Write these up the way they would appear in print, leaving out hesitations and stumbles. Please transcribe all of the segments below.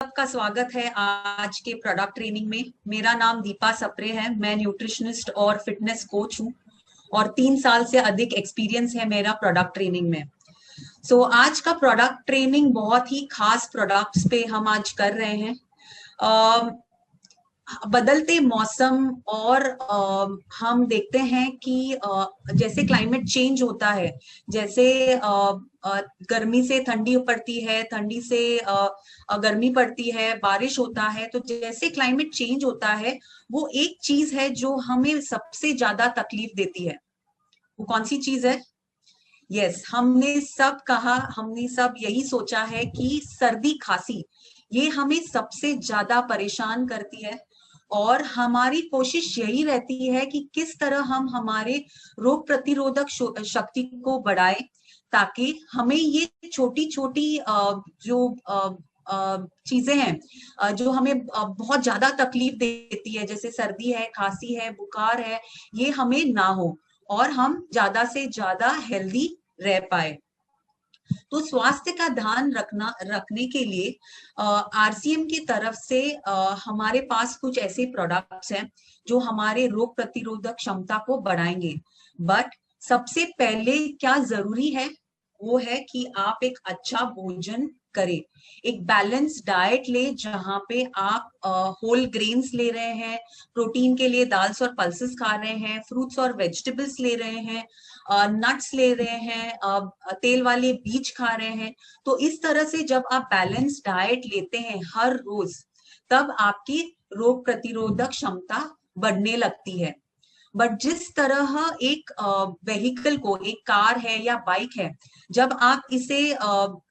सबका स्वागत है आज के प्रोडक्ट ट्रेनिंग में। मेरा नाम दीपा सप्रे है। मैं न्यूट्रिशनिस्ट और फिटनेस कोच हूँ और 3 साल से अधिक एक्सपीरियंस है मेरा प्रोडक्ट ट्रेनिंग में। आज का प्रोडक्ट ट्रेनिंग बहुत ही खास प्रोडक्ट्स पे हम आज कर रहे हैं। बदलते मौसम और हम देखते हैं कि जैसे क्लाइमेट चेंज होता है, जैसे गर्मी से ठंडी पड़ती है, ठंडी से गर्मी पड़ती है, बारिश होता है, तो जैसे क्लाइमेट चेंज होता है वो एक चीज है जो हमें सबसे ज्यादा तकलीफ देती है। वो कौन सी चीज है? यस, हमने सब यही सोचा है कि सर्दी खांसी ये हमें सबसे ज्यादा परेशान करती है और हमारी कोशिश यही रहती है कि किस तरह हम हमारे रोग प्रतिरोधक शक्ति को बढ़ाएं, ताकि हमें ये छोटी छोटी जो चीजें हैं जो हमें बहुत ज्यादा तकलीफ देती है, जैसे सर्दी है, खांसी है, बुखार है, ये हमें ना हो और हम ज्यादा से ज्यादा हेल्दी रह पाए। तो स्वास्थ्य का ध्यान रखने के लिए आरसीएम की तरफ से हमारे पास कुछ ऐसे प्रोडक्ट्स हैं जो हमारे रोग प्रतिरोधक क्षमता को बढ़ाएंगे। बट सबसे पहले क्या जरूरी है वो है कि आप एक अच्छा भोजन करें, एक बैलेंस डाइट ले जहां पे आप होल ग्रेन्स ले रहे हैं, प्रोटीन के लिए दाल्स और पल्सेस खा रहे हैं, फ्रूट्स और वेजिटेबल्स ले रहे हैं, नट्स ले रहे हैं, तेल वाले बीज खा रहे हैं। तो इस तरह से जब आप बैलेंस डाइट लेते हैं हर रोज, तब आपकी रोग प्रतिरोधक क्षमता बढ़ने लगती है। बट जिस तरह एक व्हीकल को, एक कार है या बाइक है, जब आप इसे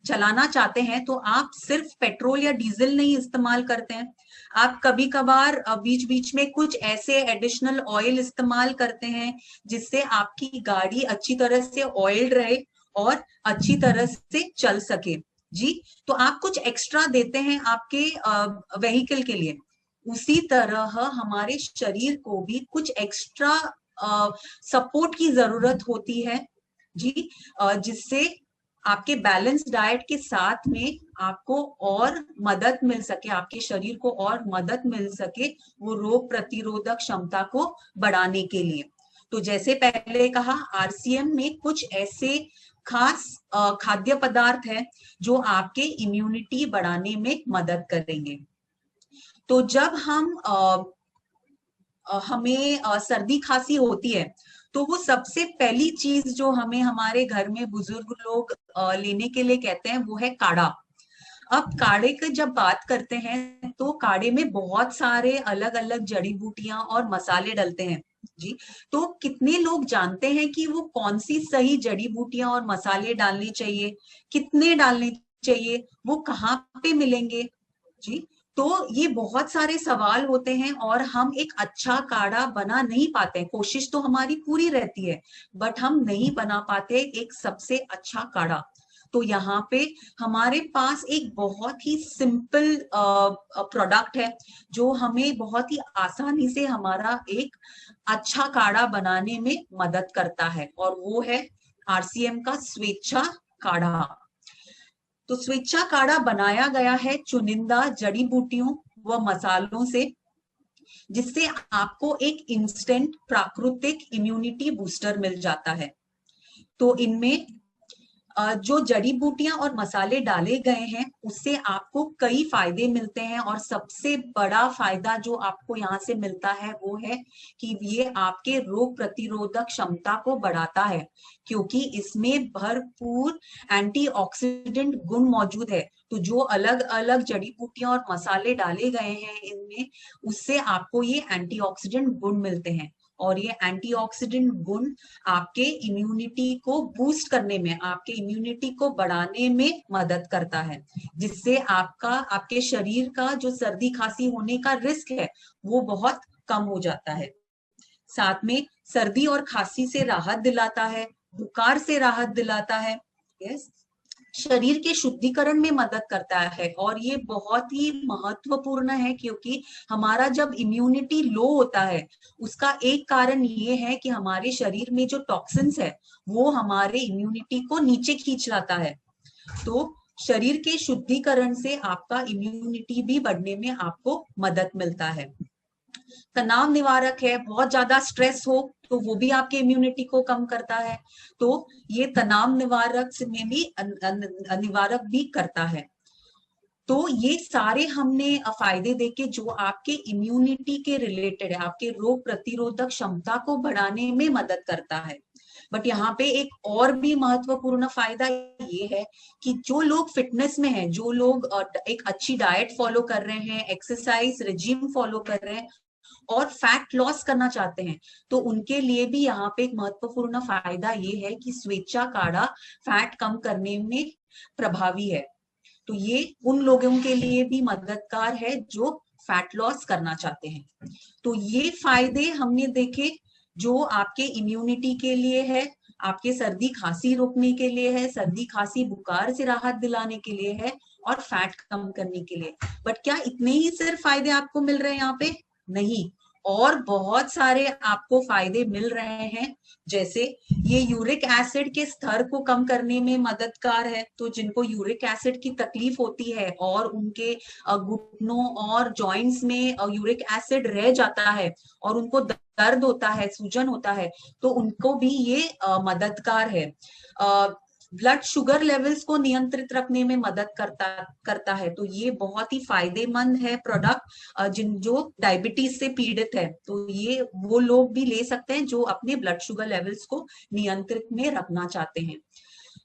चलाना चाहते हैं तो आप सिर्फ पेट्रोल या डीजल नहीं इस्तेमाल करते हैं, आप कभी कभार बीच बीच में कुछ ऐसे एडिशनल ऑयल इस्तेमाल करते हैं जिससे आपकी गाड़ी अच्छी तरह से ऑयल्ड रहे और अच्छी तरह से चल सके। जी, तो आप कुछ एक्स्ट्रा देते हैं आपके व्हीकल के लिए। उसी तरह हमारे शरीर को भी कुछ एक्स्ट्रा सपोर्ट की जरूरत होती है जी, जिससे आपके बैलेंस डाइट के साथ में आपको और मदद मिल सके, आपके शरीर को और मदद मिल सके वो रोग प्रतिरोधक क्षमता को बढ़ाने के लिए। तो जैसे पहले कहा, आरसीएम में कुछ ऐसे खास खाद्य पदार्थ है जो आपके इम्यूनिटी बढ़ाने में मदद करेंगे। तो जब हमें सर्दी खांसी होती है तो वो सबसे पहली चीज जो हमें हमारे घर में बुजुर्ग लोग लेने के लिए कहते हैं वो है काढ़ा। अब काढ़े की जब बात करते हैं तो काढ़े में बहुत सारे अलग अलग जड़ी बूटियां और मसाले डलते हैं जी। तो कितने लोग जानते हैं कि वो कौन सी सही जड़ी बूटियां और मसाले डालने चाहिए, कितने डालने चाहिए, वो कहाँ पे मिलेंगे जी? तो ये बहुत सारे सवाल होते हैं और हम एक अच्छा काढ़ा बना नहीं पाते। कोशिश तो हमारी पूरी रहती है बट हम नहीं बना पाते एक सबसे अच्छा काढ़ा। तो यहाँ पे हमारे पास एक बहुत ही सिंपल प्रोडक्ट है जो हमें बहुत ही आसानी से हमारा एक अच्छा काढ़ा बनाने में मदद करता है, और वो है आरसीएम का स्वेच्छा काढ़ा। तो स्वेच्छा काढ़ा बनाया गया है चुनिंदा जड़ी बूटियों व मसालों से, जिससे आपको एक इंस्टेंट प्राकृतिक इम्यूनिटी बूस्टर मिल जाता है। तो इनमें जो जड़ी बूटियां और मसाले डाले गए हैं उससे आपको कई फायदे मिलते हैं, और सबसे बड़ा फायदा जो आपको यहाँ से मिलता है वो है कि ये आपके रोग प्रतिरोधक क्षमता को बढ़ाता है, क्योंकि इसमें भरपूर एंटीऑक्सीडेंट गुण मौजूद है। तो जो अलग अलग जड़ी बूटियां और मसाले डाले गए हैं इनमें, उससे आपको ये एंटीऑक्सीडेंट गुण मिलते हैं, और ये एंटीऑक्सीडेंट गुण आपके इम्यूनिटी को बूस्ट करने में, आपके इम्यूनिटी को बढ़ाने में मदद करता है, जिससे आपके शरीर का जो सर्दी खांसी होने का रिस्क है वो बहुत कम हो जाता है। साथ में सर्दी और खांसी से राहत दिलाता है, बुखार से राहत दिलाता है, यस, शरीर के शुद्धिकरण में मदद करता है। और ये बहुत ही महत्वपूर्ण है क्योंकि हमारा जब इम्यूनिटी लो होता है उसका एक कारण ये है कि हमारे शरीर में जो टॉक्सिन्स है वो हमारे इम्यूनिटी को नीचे खींच लाता है। तो शरीर के शुद्धिकरण से आपका इम्यूनिटी भी बढ़ने में आपको मदद मिलता है। तनाव निवारक है, बहुत ज्यादा स्ट्रेस हो तो वो भी आपके इम्यूनिटी को कम करता है, तो ये तनाव निवारक में भी निवारक भी करता है। तो ये सारे हमने फायदे देखे जो आपके इम्यूनिटी के रिलेटेड है, आपके रोग प्रतिरोधक क्षमता को बढ़ाने में मदद करता है। बट यहाँ पे एक और भी महत्वपूर्ण फायदा ये है कि जो लोग फिटनेस में हैं, जो लोग एक अच्छी डाइट फॉलो कर रहे हैं, एक्सरसाइज रिजीम फॉलो कर रहे हैं और फैट लॉस करना चाहते हैं, तो उनके लिए भी यहाँ पे एक महत्वपूर्ण फायदा ये है कि स्वेच्छा काढ़ा फैट कम करने में प्रभावी है। तो ये उन लोगों के लिए भी मददगार है जो फैट लॉस करना चाहते हैं। तो ये फायदे हमने देखे जो आपके इम्यूनिटी के लिए है, आपके सर्दी खांसी रोकने के लिए है, सर्दी खांसी बुखार से राहत दिलाने के लिए है और फैट कम करने के लिए। बट क्या इतने ही सिर्फ फायदे आपको मिल रहे हैं यहाँ पे? नहीं, और बहुत सारे आपको फायदे मिल रहे हैं। जैसे ये यूरिक एसिड के स्तर को कम करने में मददगार है, तो जिनको यूरिक एसिड की तकलीफ होती है और उनके घुटनों और जॉइंट्स में यूरिक एसिड रह जाता है और उनको दर्द होता है, सूजन होता है, तो उनको भी ये मददगार है। ब्लड शुगर लेवल्स को नियंत्रित रखने में मदद करता है, तो ये बहुत ही फायदेमंद है प्रोडक्ट जिन जो डायबिटीज से पीड़ित है, तो ये वो लोग भी ले सकते हैं जो अपने ब्लड शुगर लेवल्स को नियंत्रित में रखना चाहते हैं।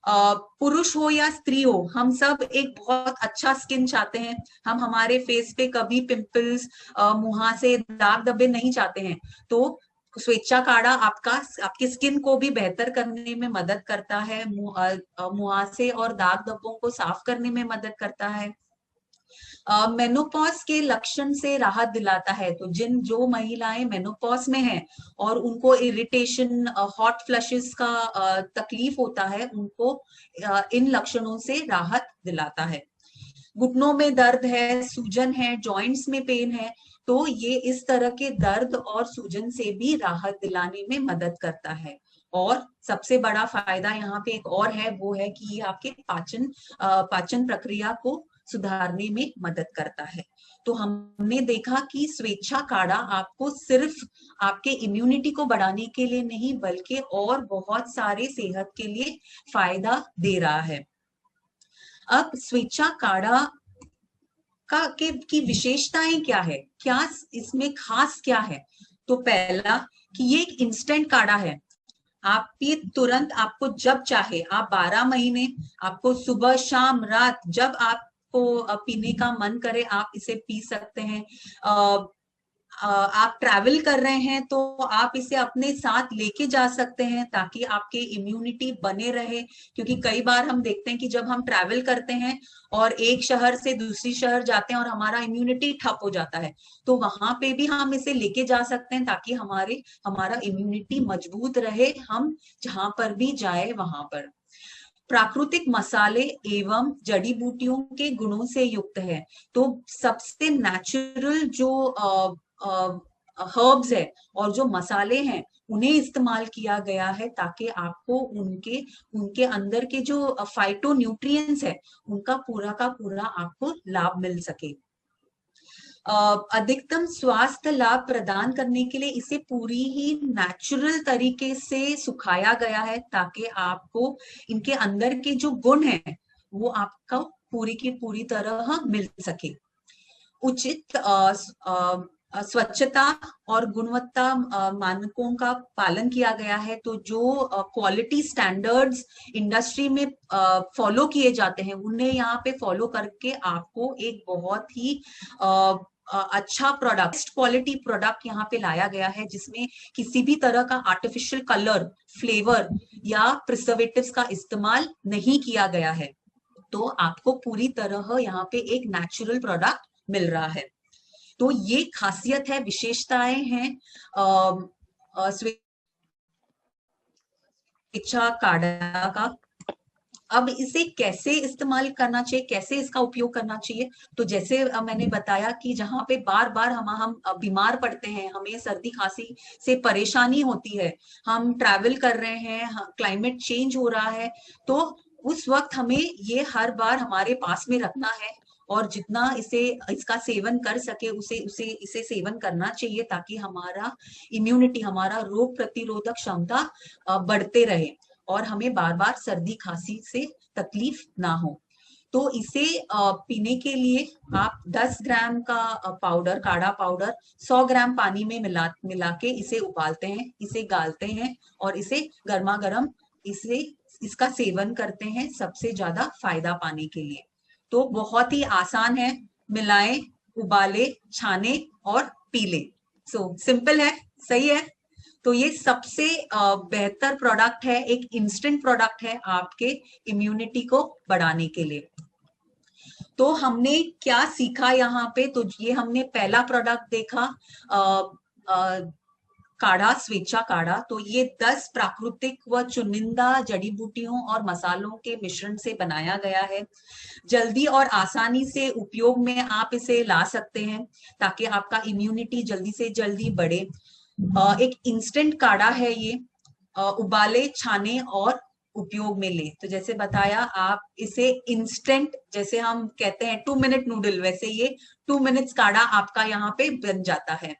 पुरुष हो या स्त्री हो, हम सब एक बहुत अच्छा स्किन चाहते हैं। हम हमारे फेस पे कभी पिंपल्स, मुहासे, दाग धब्बे नहीं चाहते हैं। तो स्वेच्छा काढ़ा आपकी स्किन को भी बेहतर करने में मदद करता है, मुहासे और दाग धब्बों को साफ करने में मदद करता है, मेनोपॉज के लक्षण से राहत दिलाता है। तो जो महिलाएं मेनोपॉज में हैं और उनको इरिटेशन, हॉट फ्लशेस का तकलीफ होता है, उनको इन लक्षणों से राहत दिलाता है। घुटनों में दर्द है, सूजन है, जॉइंट्स में पेन है, तो ये इस तरह के दर्द और सूजन से भी राहत दिलाने में मदद करता है। और सबसे बड़ा फायदा यहाँ पे एक और है, वो है कि ये आपके पाचन प्रक्रिया को सुधारने में मदद करता है। तो हमने देखा कि स्वेच्छा काढ़ा आपको सिर्फ आपके इम्यूनिटी को बढ़ाने के लिए नहीं, बल्कि और बहुत सारे सेहत के लिए फायदा दे रहा है। अब स्वेच्छा काढ़ा की विशेषताएं क्या है, क्या इसमें खास क्या है? तो पहला कि ये एक इंस्टेंट काढ़ा है। आप ये तुरंत, आपको जब चाहे, आप 12 महीने, आपको सुबह शाम रात जब आपको पीने का मन करे आप इसे पी सकते हैं। आप ट्रैवल कर रहे हैं तो आप इसे अपने साथ लेके जा सकते हैं ताकि आपके इम्यूनिटी बने रहे, क्योंकि कई बार हम देखते हैं कि जब हम ट्रैवल करते हैं और एक शहर से दूसरी शहर जाते हैं और हमारा इम्यूनिटी ठप हो जाता है, तो वहां पे भी हम इसे लेके जा सकते हैं ताकि हमारा इम्यूनिटी मजबूत रहे, हम जहां पर भी जाए वहां पर। प्राकृतिक मसाले एवं जड़ी बूटियों के गुणों से युक्त है, तो सबसे नेचुरल जो हर्ब्स है और जो मसाले हैं उन्हें इस्तेमाल किया गया है ताकि आपको उनके उनके अंदर के जो फाइटो न्यूट्रिएंट्स है उनका पूरा का पूरा आपको लाभ मिल सके। अधिकतम स्वास्थ्य लाभ प्रदान करने के लिए इसे पूरी ही नेचुरल तरीके से सुखाया गया है ताकि आपको इनके अंदर के जो गुण हैं वो आपको पूरी की पूरी तरह मिल सके। उचित स्वच्छता और गुणवत्ता मानकों का पालन किया गया है, तो जो क्वालिटी स्टैंडर्ड्स इंडस्ट्री में फॉलो किए जाते हैं उन्हें यहाँ पे फॉलो करके आपको एक बहुत ही अच्छा प्रोडक्ट, क्वालिटी प्रोडक्ट यहाँ पे लाया गया है जिसमें किसी भी तरह का आर्टिफिशियल कलर, फ्लेवर या प्रिजर्वेटिव्स का इस्तेमाल नहीं किया गया है, तो आपको पूरी तरह यहाँ पे एक नेचुरल प्रोडक्ट मिल रहा है। तो ये खासियत है, विशेषताएं हैं स्वेच्छा काढ़ा का। अब इसे कैसे इस्तेमाल करना चाहिए, कैसे इसका उपयोग करना चाहिए? तो जैसे मैंने बताया कि जहां पे बार बार हम बीमार पड़ते हैं, हमें सर्दी खांसी से परेशानी होती है, हम ट्रैवल कर रहे हैं, क्लाइमेट चेंज हो रहा है, तो उस वक्त हमें ये हर बार हमारे पास में रखना है और जितना इसका सेवन कर सके इसे सेवन करना चाहिए, ताकि हमारा इम्यूनिटी, हमारा रोग प्रतिरोधक क्षमता बढ़ते रहे और हमें बार बार सर्दी खांसी से तकलीफ ना हो। तो इसे पीने के लिए आप 10 ग्राम का पाउडर, काढ़ा पाउडर 100 ग्राम पानी में मिला के इसे उबालते हैं, इसे गालते हैं और इसे गर्मा गर्म इसका सेवन करते हैं सबसे ज्यादा फायदा पाने के लिए। तो बहुत ही आसान है, मिलाएं, उबाले, छाने और पी ले। सिंपल है, सही है। तो ये सबसे बेहतर प्रोडक्ट है, एक इंस्टेंट प्रोडक्ट है आपके इम्यूनिटी को बढ़ाने के लिए। तो हमने क्या सीखा यहाँ पे? तो ये हमने पहला प्रोडक्ट देखा, काढ़ा, स्वेच्छा काढ़ा। तो ये 10 प्राकृतिक व चुनिंदा जड़ी बूटियों और मसालों के मिश्रण से बनाया गया है। जल्दी और आसानी से उपयोग में आप इसे ला सकते हैं ताकि आपका इम्यूनिटी जल्दी से जल्दी बढ़े। एक इंस्टेंट काढ़ा है ये, उबाले, छाने और उपयोग में ले। तो जैसे बताया, आप इसे इंस्टेंट, जैसे हम कहते हैं 2 मिनट नूडल, वैसे ये 2 मिनट्स काढ़ा आपका यहाँ पे बन जाता है।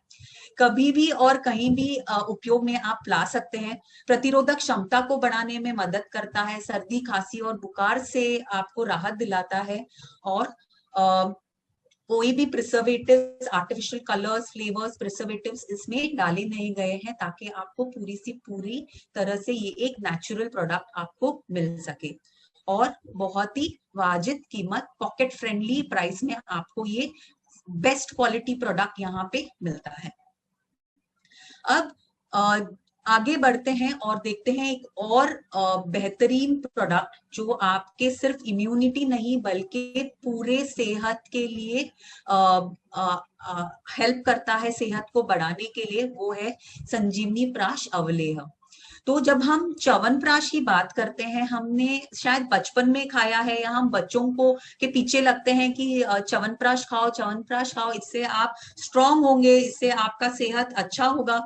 कभी भी और कहीं भी उपयोग में आप ला सकते हैं। प्रतिरोधक क्षमता को बढ़ाने में मदद करता है, सर्दी खांसी और बुखार से आपको राहत दिलाता है। और कोई भी preservatives, artificial colours, flavours, preservatives इसमें डाले नहीं गए हैं, ताकि आपको पूरी तरह से ये एक नेचुरल प्रोडक्ट आपको मिल सके और बहुत ही वाजिब कीमत, पॉकेट फ्रेंडली प्राइस में आपको ये बेस्ट क्वालिटी प्रोडक्ट यहाँ पे मिलता है। अब आगे बढ़ते हैं और देखते हैं एक और बेहतरीन प्रोडक्ट जो आपके सिर्फ इम्यूनिटी नहीं बल्कि पूरे सेहत के लिए हेल्प करता है, सेहत को बढ़ाने के लिए। वो है संजीवनी प्राश अवलेह। तो जब हम च्यवनप्राश की बात करते हैं, हमने शायद बचपन में खाया है या हम बच्चों को के पीछे लगते हैं कि च्यवनप्राश खाओ, च्यवनप्राश खाओ, इससे आप स्ट्रांग होंगे, इससे आपका सेहत अच्छा होगा।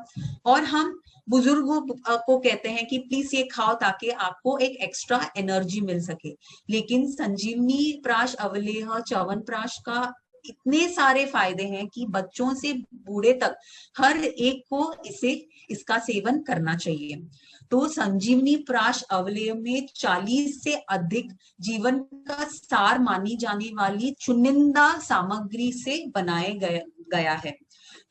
और हम बुजुर्गों को कहते हैं कि प्लीज ये खाओ ताकि आपको एक एक्स्ट्रा एनर्जी मिल सके। लेकिन संजीवनी प्राश अवलेह च्यवनप्राश का इतने सारे फायदे हैं कि बच्चों से बूढ़े तक हर एक को इसका सेवन करना चाहिए। तो संजीवनी प्राश अवलेह में 40 से अधिक जीवन का सार मानी जाने वाली चुनिंदा सामग्री से बनाए गया है।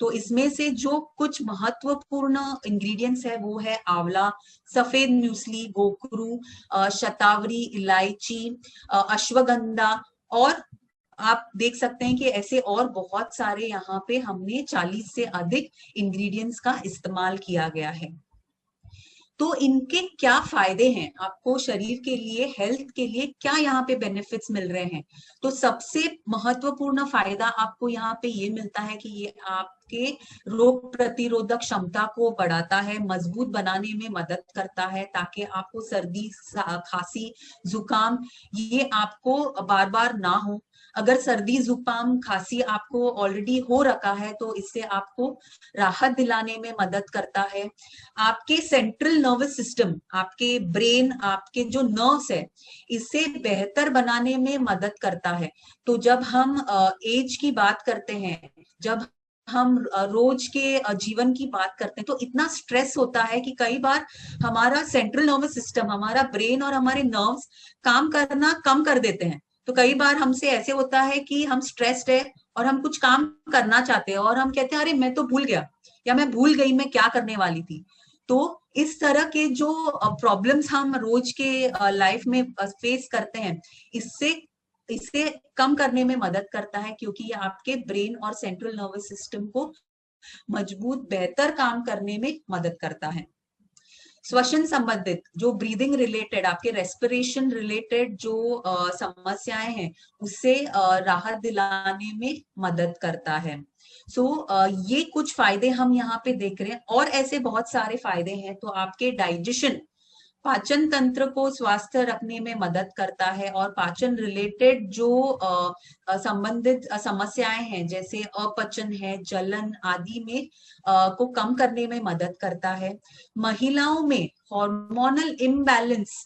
तो इसमें से जो कुछ महत्वपूर्ण इंग्रेडिएंट्स है वो है आंवला, सफेद म्यूसली, गोकरू, शतावरी, इलायची, अश्वगंधा, और आप देख सकते हैं कि ऐसे और बहुत सारे यहाँ पे हमने 40 से अधिक इंग्रेडिएंट्स का इस्तेमाल किया गया है। तो इनके क्या फायदे हैं आपको शरीर के लिए, हेल्थ के लिए क्या यहाँ पे बेनिफिट्स मिल रहे हैं? तो सबसे महत्वपूर्ण फायदा आपको यहाँ पे ये मिलता है कि ये आपके रोग प्रतिरोधक क्षमता को बढ़ाता है, मजबूत बनाने में मदद करता है, ताकि आपको सर्दी, खांसी, जुकाम ये आपको बार बार ना हो। अगर सर्दी, जुकाम, खांसी आपको ऑलरेडी हो रखा है तो इससे आपको राहत दिलाने में मदद करता है। आपके सेंट्रल नर्वस सिस्टम, आपके ब्रेन, आपके जो नर्व्स है, इसे बेहतर बनाने में मदद करता है। तो जब हम एज की बात करते हैं, जब हम रोज के जीवन की बात करते हैं, तो इतना स्ट्रेस होता है कि कई बार हमारा सेंट्रल नर्वस सिस्टम, हमारा ब्रेन और हमारे नर्व्स काम करना कम कर देते हैं। तो कई बार हमसे ऐसे होता है कि हम स्ट्रेस्ड है और हम कुछ काम करना चाहते हैं और हम कहते हैं अरे मैं तो भूल गया, या मैं भूल गई मैं क्या करने वाली थी। तो इस तरह के जो प्रॉब्लम्स हम रोज के लाइफ में फेस करते हैं, इसे कम करने में मदद करता है, क्योंकि ये आपके ब्रेन और सेंट्रल नर्वस सिस्टम को मजबूत, बेहतर काम करने में मदद करता है। श्वसन संबंधित जो ब्रीदिंग रिलेटेड, आपके रेस्पिरेशन रिलेटेड जो समस्याएं हैं, उससे राहत दिलाने में मदद करता है। ये कुछ फायदे हम यहाँ पे देख रहे हैं और ऐसे बहुत सारे फायदे हैं। तो आपके डाइजेशन, पाचन तंत्र को स्वस्थ रखने में मदद करता है और पाचन रिलेटेड जो संबंधित समस्याएं हैं जैसे अपचन है, जलन आदि में को कम करने में मदद करता है। महिलाओं में हार्मोनल इम्बैलेंस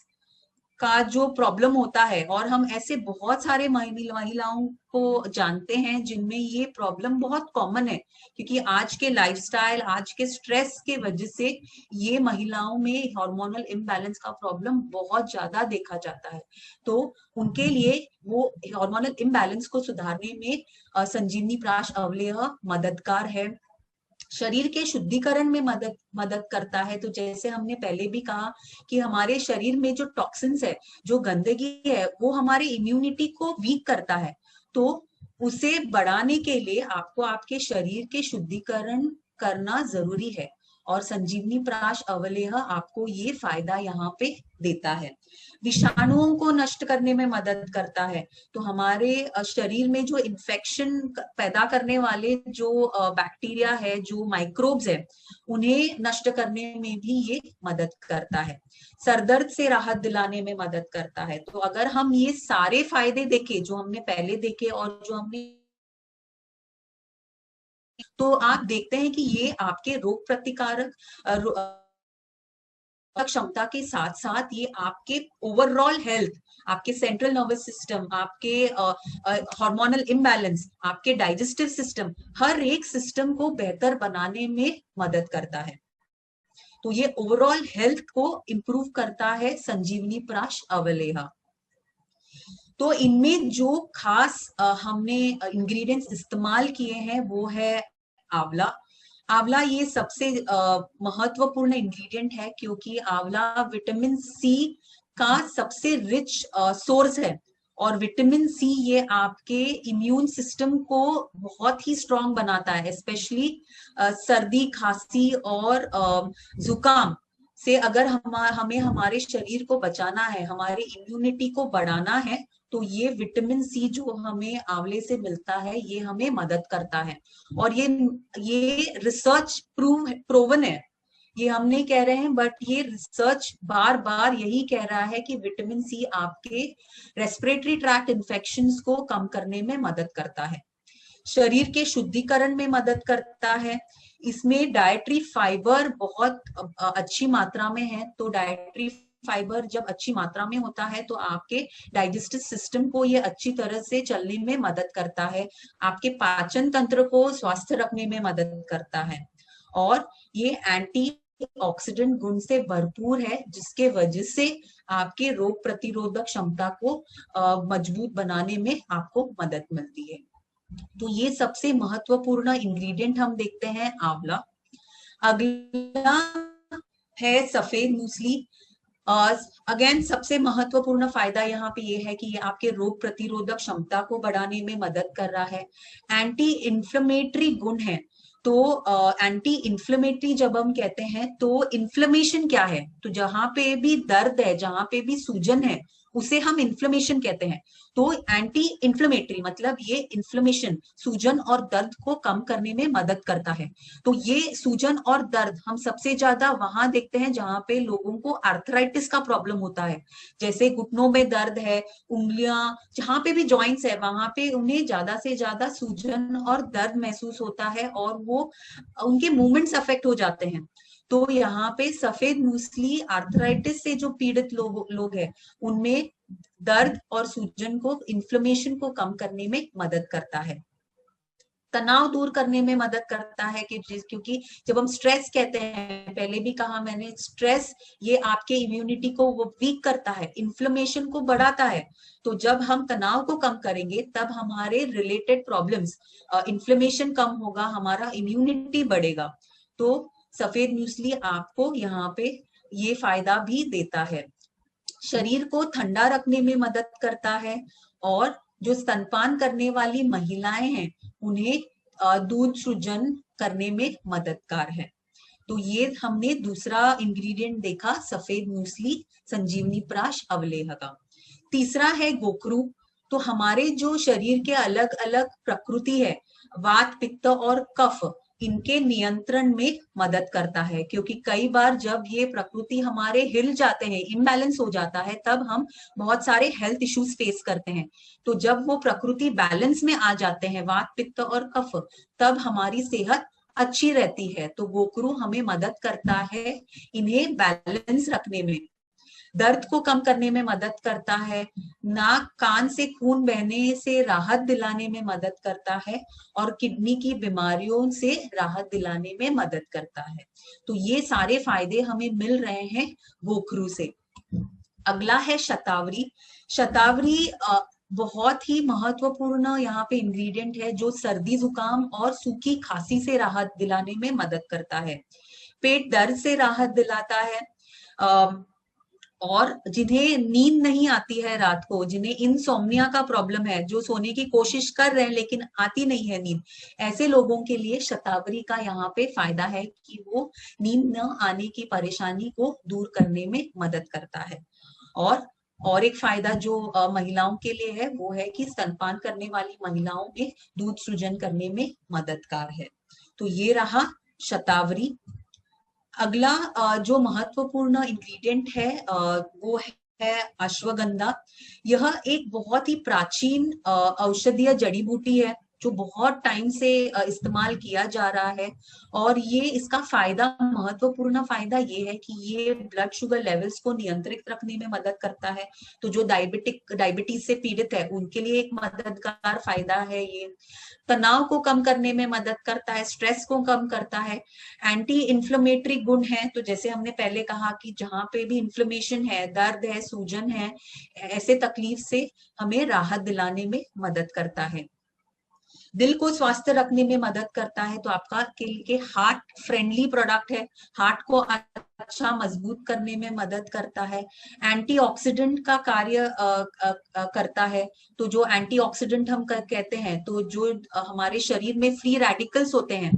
का जो प्रॉब्लम होता है, और हम ऐसे बहुत सारे महिलाओं को जानते हैं जिनमें ये प्रॉब्लम बहुत कॉमन है, क्योंकि आज के लाइफस्टाइल, आज के स्ट्रेस के वजह से ये महिलाओं में हार्मोनल इम्बैलेंस का प्रॉब्लम बहुत ज्यादा देखा जाता है। तो उनके लिए वो हार्मोनल इम्बैलेंस को सुधारने में संजीवनी प्राश अवलेह मददगार है। शरीर के शुद्धिकरण में मदद करता है। तो जैसे हमने पहले भी कहा कि हमारे शरीर में जो टॉक्सिन्स है, जो गंदगी है, वो हमारे इम्यूनिटी को वीक करता है। तो उसे बढ़ाने के लिए आपको आपके शरीर के शुद्धिकरण करना जरूरी है, और संजीवनी प्राश अवलेह आपको ये फायदा यहाँ पे देता है। विषाणुओं को नष्ट करने में मदद करता है। तो हमारे शरीर में जो इन्फेक्शन पैदा करने वाले जो बैक्टीरिया है, जो माइक्रोब्स है, उन्हें नष्ट करने में भी ये मदद करता है। सरदर्द से राहत दिलाने में मदद करता है। तो अगर हम ये सारे फायदे देखें जो हमने पहले देखे और जो हमने, तो आप देखते हैं कि ये आपके रोग प्रतिकारक क्षमता के साथ साथ ये आपके ओवरऑल हेल्थ, आपके सेंट्रल नर्वस सिस्टम, आपके हार्मोनल इम्बैलेंस, आपके डाइजेस्टिव सिस्टम, हर एक सिस्टम को बेहतर बनाने में मदद करता है। तो ये ओवरऑल हेल्थ को इंप्रूव करता है संजीवनी प्राश अवलेह। तो इनमें जो खास हमने इंग्रेडिएंट्स इस्तेमाल किए हैं वो है आंवला। आंवला ये सबसे महत्वपूर्ण इंग्रेडिएंट है, क्योंकि आंवला विटामिन सी का सबसे रिच सोर्स है। और विटामिन सी ये आपके इम्यून सिस्टम को बहुत ही स्ट्रांग बनाता है, स्पेशली सर्दी, खांसी और जुकाम से। अगर हमें हमारे शरीर को बचाना है, हमारी इम्यूनिटी को बढ़ाना है, तो ये विटामिन सी जो हमें आंवले से मिलता है ये हमें मदद करता है। और ये रिसर्च प्रूवन है, ये हम नहीं कह रहे हैं, बट ये रिसर्च बार बार यही कह रहा है कि विटामिन सी आपके रेस्पिरेटरी ट्रैक्ट इन्फेक्शंस को कम करने में मदद करता है, शरीर के शुद्धिकरण में मदद करता है। इसमें डाइटरी फाइबर बहुत अच्छी मात्रा में है। तो डाइटरी फाइबर जब अच्छी मात्रा में होता है तो आपके डाइजेस्टिव सिस्टम को ये अच्छी तरह से चलने में मदद करता है, आपके पाचन तंत्र को स्वस्थ रखने में मदद करता है। और ये एंटी ऑक्सीडेंट गुण से भरपूर है, जिसके वजह से आपके रोग प्रतिरोधक क्षमता को मजबूत बनाने में आपको मदद मिलती है। तो ये सबसे महत्वपूर्ण इंग्रेडिएंट हम देखते हैं आंवला। अगला है सफेद मूसली। अगेन सबसे महत्वपूर्ण फायदा यहाँ पे ये है कि ये आपके रोग प्रतिरोधक क्षमता को बढ़ाने में मदद कर रहा है। एंटी इन्फ्लेमेटरी गुण है। तो एंटी इन्फ्लेमेटरी जब हम कहते हैं तो इन्फ्लेमेशन क्या है, तो जहां पे भी दर्द है, जहां पे भी सूजन है, उसे हम इन्फ्लेमेशन कहते हैं। तो एंटी इन्फ्लेमेटरी मतलब ये इन्फ्लेमेशन, सूजन और दर्द को कम करने में मदद करता है। तो ये सूजन और दर्द हम सबसे ज्यादा वहां देखते हैं जहां पे लोगों को आर्थराइटिस का प्रॉब्लम होता है, जैसे घुटनों में दर्द है, उंगलियां, जहां पे भी जॉइंट्स है वहां पे उन्हें ज्यादा से ज्यादा सूजन और दर्द महसूस होता है, और वो उनके मूवमेंट्स अफेक्ट हो जाते हैं। तो यहाँ पे सफेद मूसली आर्थराइटिस से जो पीड़ित लोग हैं उनमें दर्द और सूजन को, इन्फ्लेमेशन को कम करने में मदद करता है। तनाव दूर करने में मदद करता है, क्योंकि जब हम स्ट्रेस कहते हैं, पहले भी कहा मैंने, स्ट्रेस ये आपके इम्यूनिटी को वो वीक करता है, इन्फ्लेमेशन को बढ़ाता है। तो जब हम तनाव को कम करेंगे तब हमारे रिलेटेड प्रॉब्लम्स, इन्फ्लेमेशन कम होगा, हमारा इम्यूनिटी बढ़ेगा। तो सफेद मूसली आपको यहाँ पे ये फायदा भी देता है। शरीर को ठंडा रखने में मदद करता है, और जो स्तनपान करने वाली महिलाएं हैं उन्हें दूध सृजन करने में मददगार है। तो ये हमने दूसरा इंग्रेडिएंट देखा सफेद मूसली संजीवनी प्राश अवलेह का। तीसरा है गोखरू। तो हमारे जो शरीर के अलग अलग प्रकृति है, वात, पित्त और कफ, इनके नियंत्रण में मदद करता है, क्योंकि कई बार जब ये प्रकृति हमारे हिल जाते हैं, इम्बैलेंस हो जाता है, तब हम बहुत सारे हेल्थ इश्यूज फेस करते हैं। तो जब वो प्रकृति बैलेंस में आ जाते हैं, वात, पित्त और कफ, तब हमारी सेहत अच्छी रहती है। तो गोखरू हमें मदद करता है इन्हें बैलेंस रखने में। दर्द को कम करने में मदद करता है, नाक कान से खून बहने से राहत दिलाने में मदद करता है, और किडनी की बीमारियों से राहत दिलाने में मदद करता है। तो ये सारे फायदे हमें मिल रहे हैं गोखरू से। अगला है शतावरी। शतावरी बहुत ही महत्वपूर्ण यहाँ पे इंग्रेडिएंट है जो सर्दी जुकाम और सूखी खांसी से राहत दिलाने में मदद करता है, पेट दर्द से राहत दिलाता है, और जिन्हें नींद नहीं आती है रात को, जिन्हें इंसोम्निया का प्रॉब्लम है, जो सोने की कोशिश कर रहे हैं लेकिन आती नहीं है नींद, ऐसे लोगों के लिए शतावरी का यहाँ पे फायदा है कि वो नींद न आने की परेशानी को दूर करने में मदद करता है। और एक फायदा जो महिलाओं के लिए है वो है कि स्तनपान करने वाली महिलाओं में दूध सृजन करने में मददगार है। तो ये रहा शतावरी। अगला जो महत्वपूर्ण इंग्रेडिएंट है वो है अश्वगंधा। यह एक बहुत ही प्राचीन औषधीय जड़ी बूटी है जो बहुत टाइम से इस्तेमाल किया जा रहा है, और ये इसका फायदा, महत्वपूर्ण फायदा ये है कि ये ब्लड शुगर लेवल्स को नियंत्रित रखने में मदद करता है। तो जो डायबिटीज से पीड़ित है उनके लिए एक मददगार फायदा है ये। तनाव को कम करने में मदद करता है, स्ट्रेस को कम करता है, एंटी इन्फ्लेमेटरी गुण है। तो जैसे हमने पहले कहा कि जहां पे भी इन्फ्लेमेशन है, दर्द है, सूजन है, ऐसे तकलीफ से हमें राहत दिलाने में मदद करता है। दिल को स्वस्थ रखने में मदद करता है। तो आपका के हार्ट फ्रेंडली प्रोडक्ट है, हार्ट को अच्छा मजबूत करने में मदद करता है। एंटीऑक्सीडेंट का कार्य करता है। तो जो एंटीऑक्सीडेंट हम कहते हैं, तो जो हमारे शरीर में फ्री रेडिकल्स होते हैं,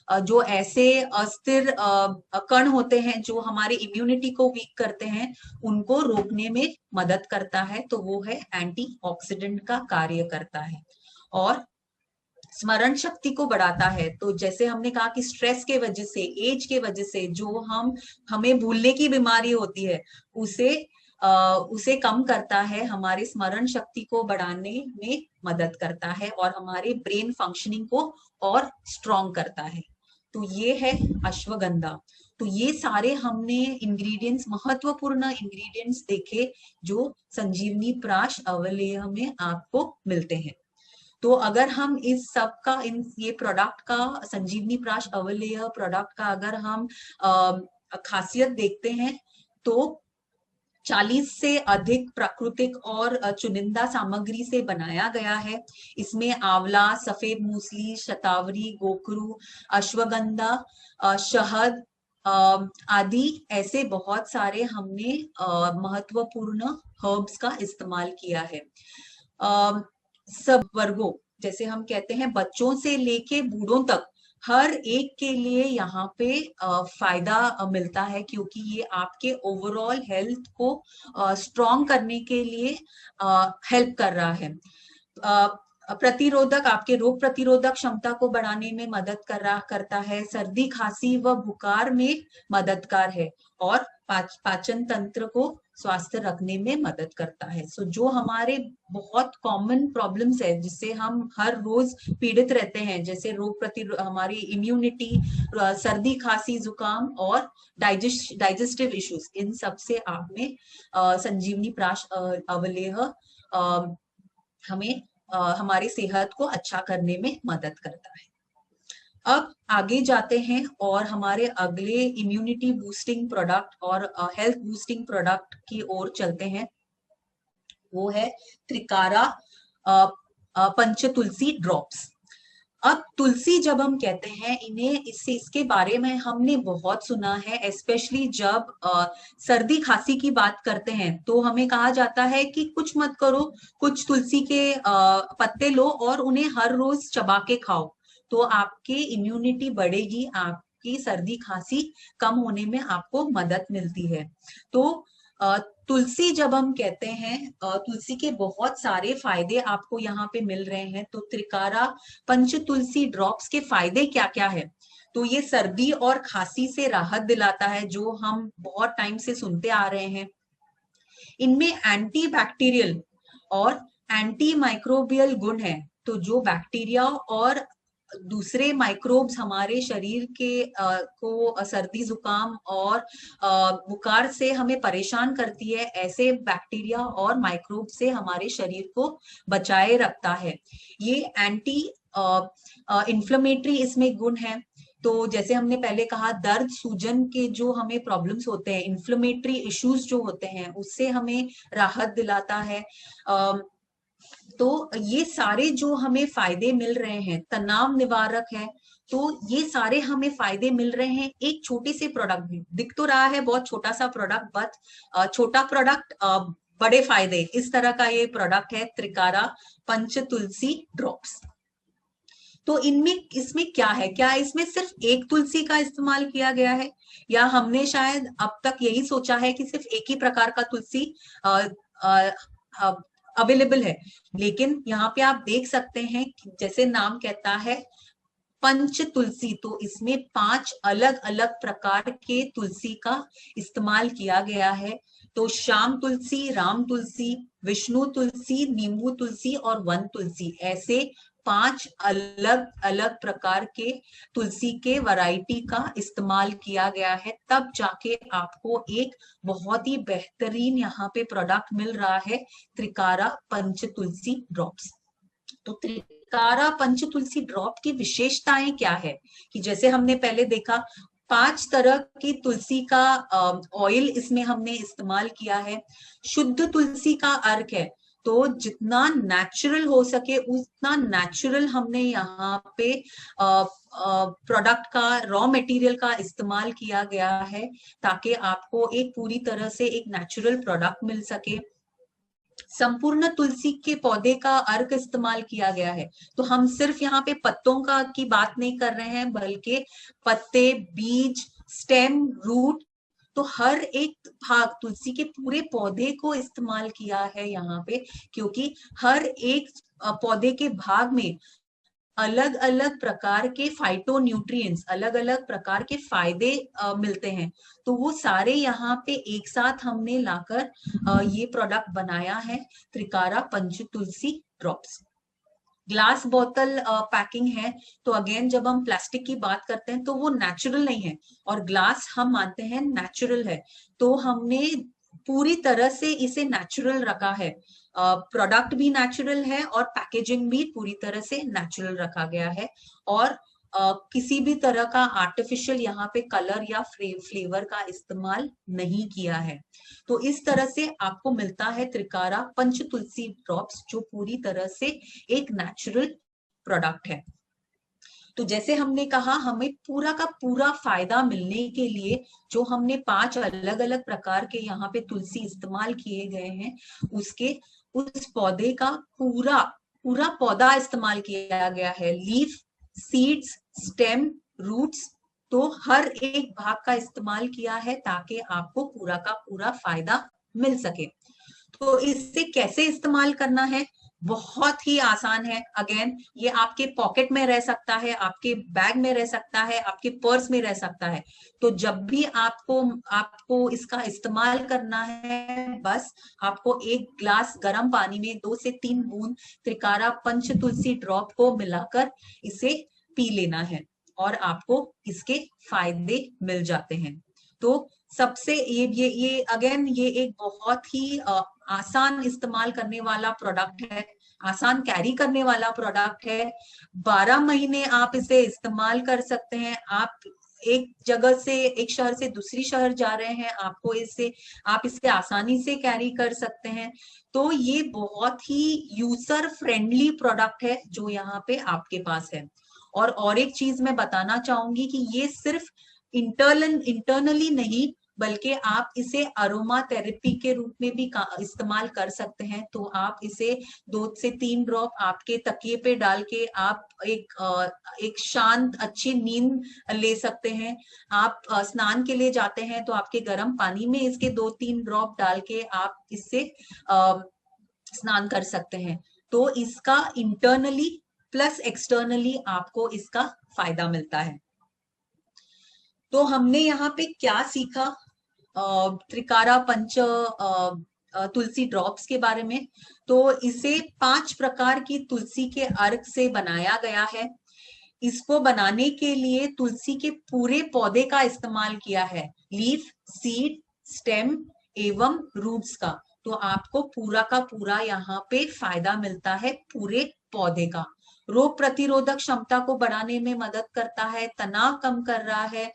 जो ऐसे अस्थिर कण होते हैं जो हमारे इम्यूनिटी को वीक करते हैं, उनको रोकने में मदद करता है। तो वो है एंटीऑक्सीडेंट का कार्य करता है। और स्मरण शक्ति को बढ़ाता है। तो जैसे हमने कहा कि स्ट्रेस के वजह से, एज के वजह से जो हमें भूलने की बीमारी होती है, उसे कम करता है, हमारे स्मरण शक्ति को बढ़ाने में मदद करता है, और हमारे ब्रेन फंक्शनिंग को और स्ट्रॉन्ग करता है। तो ये है अश्वगंधा। तो ये सारे हमने इंग्रेडिएंट्स, महत्वपूर्ण इंग्रेडिएंट्स देखे जो संजीवनी प्राश अवलेह में आपको मिलते हैं। तो अगर हम इस सब का, ये प्रोडक्ट का, संजीवनी प्राश अवलेह प्रोडक्ट का अगर हम खासियत देखते हैं, तो 40 से अधिक प्राकृतिक और चुनिंदा सामग्री से बनाया गया है। इसमें आंवला, सफेद मूसली, शतावरी, गोखरू, अश्वगंधा, शहद आदि ऐसे बहुत सारे हमने महत्वपूर्ण हर्ब्स का इस्तेमाल किया है। सब वर्गों, जैसे हम कहते हैं बच्चों से लेके बूढ़ों तक, हर एक के लिए यहाँ पे फायदा मिलता है, क्योंकि ये आपके ओवरऑल हेल्थ को स्ट्रॉन्ग करने के लिए हेल्प कर रहा है। प्रतिरोधक, आपके रोग प्रतिरोधक क्षमता को बढ़ाने में मदद करता है, सर्दी खांसी व बुखार में मददगार है, और पाचन तंत्र को स्वास्थ्य रखने में मदद करता है। सो जो हमारे बहुत कॉमन प्रॉब्लम्स है जिससे हम हर रोज पीड़ित रहते हैं, जैसे हमारी इम्यूनिटी, सर्दी खांसी जुकाम और डाइजेस्टिव इश्यूज, इन सब से आप में संजीवनी प्राश अवलेह हमें हमारी सेहत को अच्छा करने में मदद करता है। अब आगे जाते हैं और हमारे अगले इम्यूनिटी बूस्टिंग प्रोडक्ट और हेल्थ बूस्टिंग प्रोडक्ट की ओर चलते हैं। वो है त्रिकारा पंचतुलसी ड्रॉप्स। अब तुलसी जब हम कहते हैं, इसके बारे में हमने बहुत सुना है, स्पेशली जब सर्दी खांसी की बात करते हैं तो हमें कहा जाता है कि कुछ मत करो, कुछ तुलसी के पत्ते लो और उन्हें हर रोज चबा के खाओ, तो आपकी इम्यूनिटी बढ़ेगी, आपकी सर्दी खांसी कम होने में आपको मदद मिलती है। तो तुलसी जब हम कहते हैं, तुलसी के बहुत सारे फायदे आपको यहाँ पे मिल रहे हैं। तो त्रिकारा पंच तुलसी ड्रॉप्स के फायदे क्या क्या है? तो ये सर्दी और खांसी से राहत दिलाता है, जो हम बहुत टाइम से सुनते आ रहे हैं। इनमें एंटी बैक्टीरियल और एंटी माइक्रोबियल गुण है। तो जो बैक्टीरिया और दूसरे माइक्रोब्स हमारे शरीर के को सर्दी जुकाम और बुखार से हमें परेशान करती है, ऐसे बैक्टीरिया और माइक्रोब से हमारे शरीर को बचाए रखता है। ये एंटी इन्फ्लेमेटरी इसमें गुण है। तो जैसे हमने पहले कहा, दर्द सूजन के जो हमें प्रॉब्लम्स होते हैं, इन्फ्लेमेटरी इश्यूज जो होते हैं, उससे हमें राहत दिलाता है। तो ये सारे जो हमें फायदे मिल रहे हैं, तनाव निवारक है, तो ये सारे हमें फायदे मिल रहे हैं एक छोटे से प्रोडक्ट में। दिख तो रहा है बहुत छोटा सा प्रोडक्ट, बट छोटा प्रोडक्ट बड़े फायदे, इस तरह का ये प्रोडक्ट है त्रिकारा पंच तुलसी ड्रॉप्स। तो इनमें इसमें क्या है, क्या इसमें सिर्फ एक तुलसी का इस्तेमाल किया गया है, या हमने शायद अब तक यही सोचा है कि सिर्फ एक ही प्रकार का तुलसी अवेलेबल है। लेकिन यहाँ पे आप देख सकते हैं जैसे नाम कहता है पंच तुलसी, तो इसमें 5 अलग अलग प्रकार के तुलसी का इस्तेमाल किया गया है। तो श्याम तुलसी, राम तुलसी, विष्णु तुलसी, नींबू तुलसी और वन तुलसी, ऐसे 5 अलग अलग प्रकार के तुलसी के वैरायटी का इस्तेमाल किया गया है, तब जाके आपको एक बहुत ही बेहतरीन यहाँ पे प्रोडक्ट मिल रहा है त्रिकारा पंच तुलसी ड्रॉप्स। तो त्रिकारा पंच तुलसी ड्रॉप की विशेषताएं क्या है, कि जैसे हमने पहले देखा 5 तरह की तुलसी का ऑयल इसमें हमने इस्तेमाल किया है। शुद्ध तुलसी का अर्क है, तो जितना नेचुरल हो सके उतना नेचुरल हमने यहाँ पे प्रोडक्ट का, रॉ मटेरियल का इस्तेमाल किया गया है, ताकि आपको एक पूरी तरह से एक नेचुरल प्रोडक्ट मिल सके। संपूर्ण तुलसी के पौधे का अर्क इस्तेमाल किया गया है, तो हम सिर्फ यहाँ पे पत्तों का की बात नहीं कर रहे हैं, बल्कि पत्ते, बीज, स्टेम, रूट, तो हर एक भाग तुलसी के पूरे पौधे को इस्तेमाल किया है यहाँ पे, क्योंकि हर एक पौधे के भाग में अलग अलग प्रकार के फाइटो न्यूट्रिएंट्स, अलग अलग प्रकार के फायदे मिलते हैं। तो वो सारे यहाँ पे एक साथ हमने लाकर ये प्रोडक्ट बनाया है त्रिकारा पंच तुलसी ड्रॉप्स। ग्लास बोतल पैकिंग है, तो अगेन जब हम प्लास्टिक की बात करते हैं तो वो नेचुरल नहीं है, और ग्लास हम मानते हैं नेचुरल है, तो हमने पूरी तरह से इसे नेचुरल रखा है। प्रोडक्ट भी नेचुरल है और पैकेजिंग भी पूरी तरह से नेचुरल रखा गया है, और किसी भी तरह का आर्टिफिशियल यहाँ पे कलर या फ्लेवर का इस्तेमाल नहीं किया है। तो इस तरह से आपको मिलता है त्रिकारा पंच तुलसी ड्रॉप्स, जो पूरी तरह से एक नेचुरल प्रोडक्ट है। तो जैसे हमने कहा, हमें पूरा का पूरा फायदा मिलने के लिए जो हमने 5 अलग अलग प्रकार के यहाँ पे तुलसी इस्तेमाल किए गए हैं, उसके उस पौधे का पूरा पूरा पौधा इस्तेमाल किया गया है, लीफ, सीड्स, स्टेम, रूट्स, तो हर एक भाग का इस्तेमाल किया है ताकि आपको पूरा का पूरा फायदा मिल सके। तो इससे कैसे इस्तेमाल करना है, बहुत ही आसान है। अगेन ये आपके पॉकेट में रह सकता है, आपके बैग में रह सकता है, आपके पर्स में रह सकता है। तो जब भी आपको आपको इसका इस्तेमाल करना है, बस आपको एक ग्लास गर्म पानी में 2 से 3 बूंद त्रिकारा पंच तुलसी ड्रॉप को मिलाकर इसे पी लेना है, और आपको इसके फायदे मिल जाते हैं। तो सबसे ये अगेन ये एक बहुत ही आसान इस्तेमाल करने वाला प्रोडक्ट है, आसान कैरी करने वाला प्रोडक्ट है। 12 महीने आप इसे इस्तेमाल कर सकते हैं। आप एक जगह से, एक शहर से दूसरी शहर जा रहे हैं, आपको आप इसे आसानी से कैरी कर सकते हैं। तो ये बहुत ही यूजर फ्रेंडली प्रोडक्ट है जो यहाँ पे आपके पास है। और एक चीज मैं बताना चाहूंगी कि ये सिर्फ इंटरनली नहीं, बल्कि आप इसे अरोमा थेरेपी के रूप में भी इस्तेमाल कर सकते हैं। तो आप इसे 2 से 3 ड्रॉप आपके तकिए पे डाल के आप एक शांत अच्छी नींद ले सकते हैं। आप स्नान के लिए जाते हैं तो आपके गर्म पानी में इसके 2-3 ड्रॉप डाल के आप इससे स्नान कर सकते हैं। तो इसका इंटरनली प्लस एक्सटर्नली आपको इसका फायदा मिलता है। तो हमने यहाँ पे क्या सीखा त्रिकारा पंच तुलसी ड्रॉप्स के बारे में। तो इसे 5 प्रकार की तुलसी के अर्क से बनाया गया है। इसको बनाने के लिए तुलसी के पूरे पौधे का इस्तेमाल किया है, लीफ, सीड, स्टेम एवं रूट्स का। तो आपको पूरा का पूरा यहाँ पे फायदा मिलता है पूरे पौधे का। रोग प्रतिरोधक क्षमता को बढ़ाने में मदद करता है, तनाव कम कर रहा है।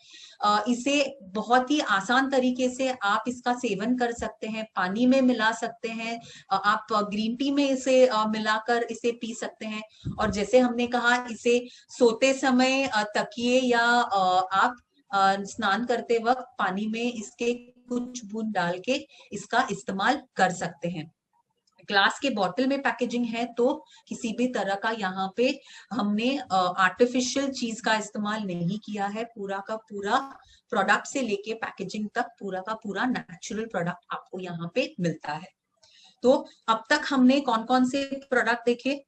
इसे बहुत ही आसान तरीके से आप इसका सेवन कर सकते हैं, पानी में मिला सकते हैं, आप ग्रीन टी में इसे मिलाकर इसे पी सकते हैं। और जैसे हमने कहा, इसे सोते समय तकिए या आप स्नान करते वक्त पानी में इसके कुछ बूंद डाल के इसका इस्तेमाल कर सकते हैं। ग्लास के बॉटल में पैकेजिंग है तो किसी भी तरह का यहाँ पे हमने आर्टिफिशियल चीज का इस्तेमाल नहीं किया है। पूरा का पूरा प्रोडक्ट से लेके पैकेजिंग तक पूरा का पूरा नेचुरल प्रोडक्ट आपको यहाँ पे मिलता है। तो अब तक हमने कौन कौन से प्रोडक्ट देखे?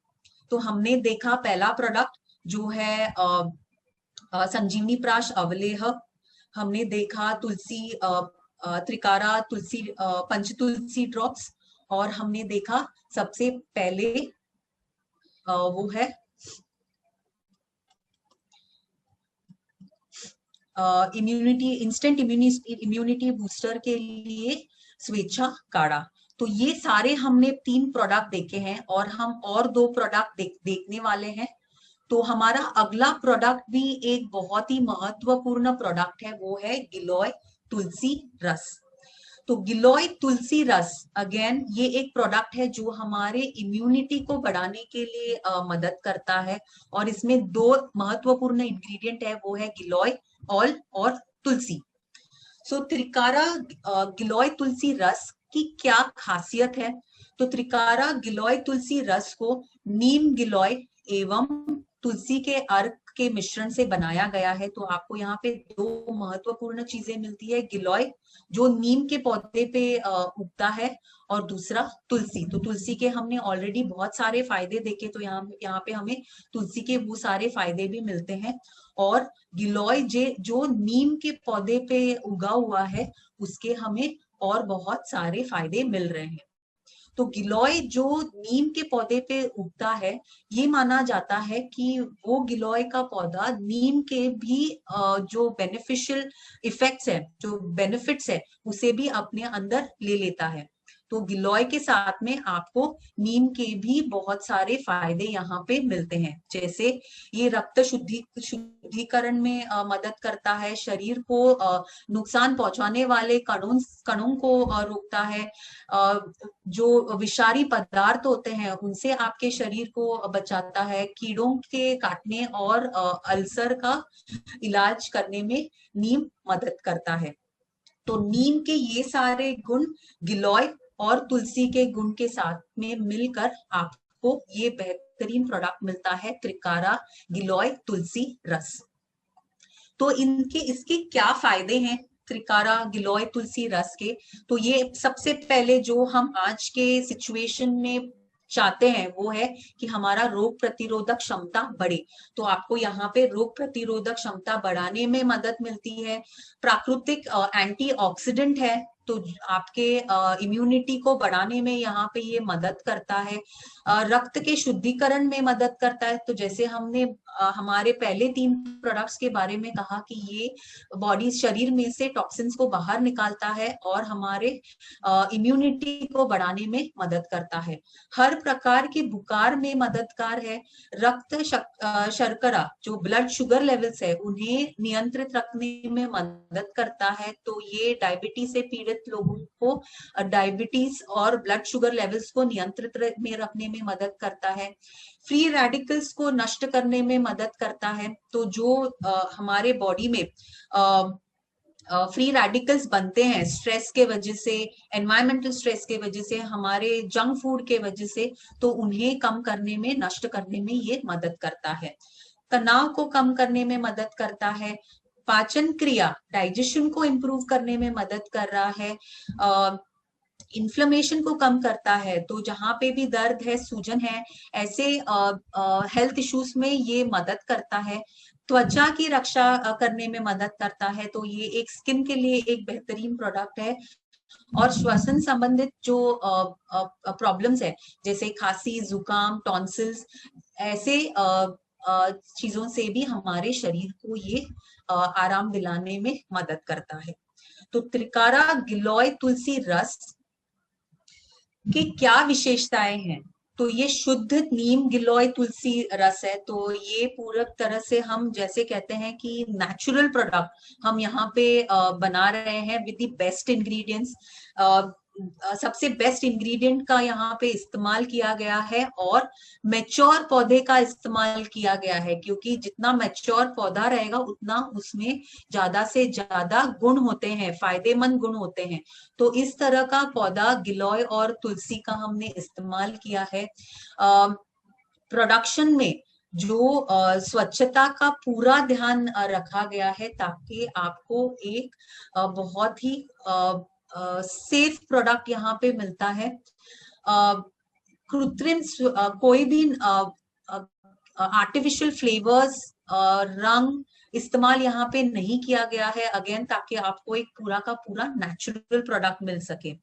तो हमने देखा पहला प्रोडक्ट जो है संजीवनी प्राश अवलेह। हमने देखा तुलसी त्रिकारा तुलसी पंच तुलसी ड्रॉप्स। और हमने देखा सबसे पहले वो है इम्यूनिटी इंस्टेंट इम्यूनिटी बूस्टर के लिए स्वेच्छा काढ़ा। तो ये सारे हमने 3 प्रोडक्ट देखे हैं और हम और 2 प्रोडक्ट देखने वाले हैं। तो हमारा अगला प्रोडक्ट भी एक बहुत ही महत्वपूर्ण प्रोडक्ट है, वो है गिलोय तुलसी रस। तो गिलोय तुलसी रस अगेन ये एक प्रोडक्ट है जो हमारे इम्यूनिटी को बढ़ाने के लिए मदद करता है। और इसमें 2 महत्वपूर्ण इंग्रेडिएंट है, वो है गिलोय और तुलसी। सो त्रिकारा गिलोय तुलसी रस की क्या खासियत है? तो त्रिकारा गिलोय तुलसी रस को नीम गिलोय एवं तुलसी के अर्क के मिश्रण से बनाया गया है। तो आपको यहाँ पे 2 महत्वपूर्ण चीजें मिलती है, गिलोय जो नीम के पौधे पे उगता है और दूसरा तुलसी। तो तुलसी के हमने ऑलरेडी बहुत सारे फायदे देखे, तो यहाँ पे हमें तुलसी के वो सारे फायदे भी मिलते हैं। और गिलोय जो नीम के पौधे पे उगा हुआ है उसके हमें और बहुत सारे फायदे मिल रहे हैं। तो गिलोय जो नीम के पौधे पे उगता है, ये माना जाता है कि वो गिलोय का पौधा नीम के भी जो बेनिफिशियल इफेक्ट्स है, जो बेनिफिट्स है, उसे भी अपने अंदर ले लेता है। तो गिलोय के साथ में आपको नीम के भी बहुत सारे फायदे यहाँ पे मिलते हैं, जैसे ये रक्त शुद्धिकरण में मदद करता है, शरीर को नुकसान पहुंचाने वाले कणों को रोकता है, जो विषारी पदार्थ होते हैं उनसे आपके शरीर को बचाता है, कीड़ों के काटने और अल्सर का इलाज करने में नीम मदद करता है। तो नीम के ये सारे गुण गिलोय और तुलसी के गुण के साथ में मिलकर आपको ये बेहतरीन प्रोडक्ट मिलता है, त्रिकारा गिलोय तुलसी रस। तो इसके क्या फायदे हैं त्रिकारा गिलोय तुलसी रस के? तो ये सबसे पहले जो हम आज के सिचुएशन में चाहते हैं वो है कि हमारा रोग प्रतिरोधक क्षमता बढ़े। तो आपको यहाँ पे रोग प्रतिरोधक क्षमता बढ़ाने में मदद मिलती है। प्राकृतिक एंटीऑक्सीडेंट है, तो आपके इम्यूनिटी को बढ़ाने में यहाँ पे ये मदद करता है। रक्त के शुद्धिकरण में मदद करता है। तो जैसे हमने हमारे पहले 3 प्रोडक्ट्स के बारे में कहा कि ये बॉडी शरीर में से टॉक्सिन्स को बाहर निकालता है और हमारे इम्यूनिटी को बढ़ाने में मदद करता है। हर प्रकार के बुखार में मददगार है। रक्त शर्करा जो ब्लड शुगर लेवल्स है उन्हें नियंत्रित रखने में मदद करता है। तो ये डायबिटीज से पीड़ित लोगों को डायबिटीज और ब्लड शुगर लेवल्स को नियंत्रित में रखने में मदद करता है। फ्री रेडिकल्स को नष्ट करने में मदद करता है। तो जो हमारे बॉडी में फ्री रेडिकल्स बनते हैं स्ट्रेस के वजह से, एनवायरमेंटल स्ट्रेस के वजह से, हमारे जंक फूड के वजह से, तो उन्हें कम करने में, नष्ट करने में ये मदद करता है। तनाव को कम करने में मदद करता है। पाचन क्रिया, डाइजेशन को इम्प्रूव करने में मदद कर रहा है। इन्फ्लेमेशन को कम करता है। तो जहां पे भी दर्द है, सूजन है, ऐसे हेल्थ इश्यूज में ये मदद करता है। त्वचा की रक्षा करने में मदद करता है। तो ये एक स्किन के लिए एक बेहतरीन प्रोडक्ट है। और श्वसन संबंधित जो प्रॉब्लम्स है, जैसे खांसी, जुकाम, टॉन्सिल्स, ऐसे चीजों से भी हमारे शरीर को ये आराम दिलाने में मदद करता है। तो त्रिकारा गिलोय तुलसी रस की क्या विशेषताएं हैं? तो ये शुद्ध नीम गिलोय तुलसी रस है। तो ये पूरक तरह से हम जैसे कहते हैं कि नेचुरल प्रोडक्ट हम यहाँ पे बना रहे हैं विद द बेस्ट इंग्रेडिएंट्स। सबसे बेस्ट इंग्रेडिएंट का यहाँ पे इस्तेमाल किया गया है और मैच्योर पौधे का इस्तेमाल किया गया है, क्योंकि जितना मैच्योर पौधा रहेगा उतना उसमें ज्यादा से ज्यादा गुण होते हैं, फायदेमंद गुण होते हैं। तो इस तरह का पौधा गिलोय और तुलसी का हमने इस्तेमाल किया है। प्रोडक्शन में जो स्वच्छता का पूरा ध्यान रखा गया है, ताकि आपको एक बहुत ही सेफ प्रोडक्ट यहाँ पे मिलता है। कृत्रिम कोई भी आर्टिफिशियल फ्लेवर्स रंग इस्तेमाल यहाँ पे नहीं किया गया है, अगेन ताकि आपको एक पूरा का पूरा नेचुरल प्रोडक्ट मिल सके।